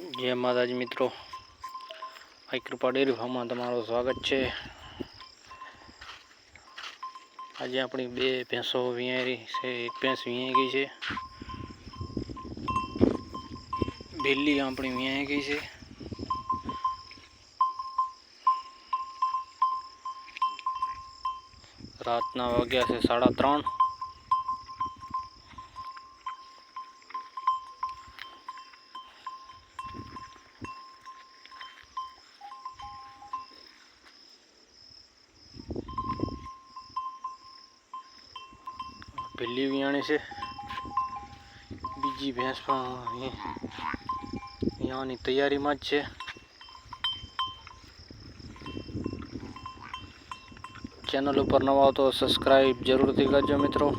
जय माताजी मित्रों, आई कृपा डेरी फार्म में तमारो स्वागत है। आज अपनी बे भैंसों वीयारी से एक भैंस वीयाई गई है। बिल्ली अपनी वीयाई गई है। रातना वाग्या से 3:30। बिल्ली वियाणी से बीजी भैंस यहाँ तैयारी में है। चैनल पर नवा हो तो सब्सक्राइब जरूर थी करजो मित्रों।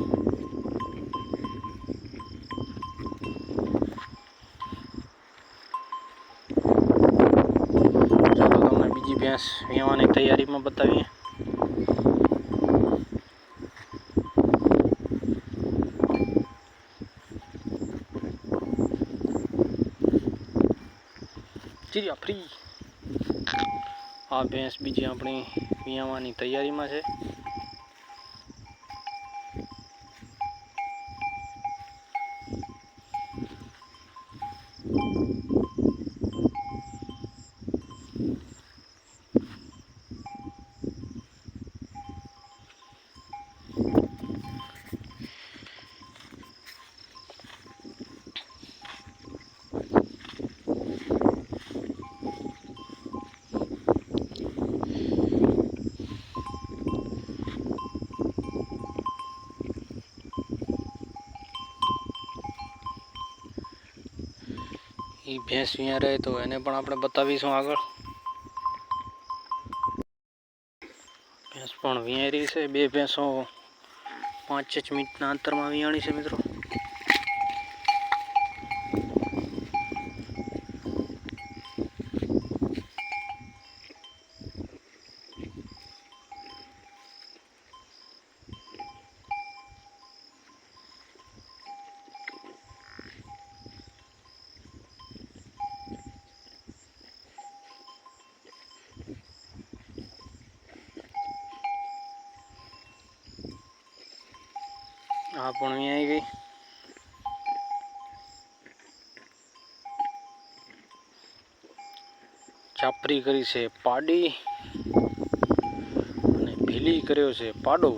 चलो तमने बीजी भैंस वियावानी तैयारी में बतावीए। चिड़िया फ्री आ भैंस बीजी अपनी वियावानी तैयारी में है। ये भैंस विया रहे तो एने पण आपणे बतावीशुं आगळ। भैंस पण वियाई रही है। बे भैंसों 5-6 मिनिटना अंतर में वियाणी है मित्रों। आ पण वियाई गई। चापरी करी से पाडी अने भीली कर्यो से पाडो।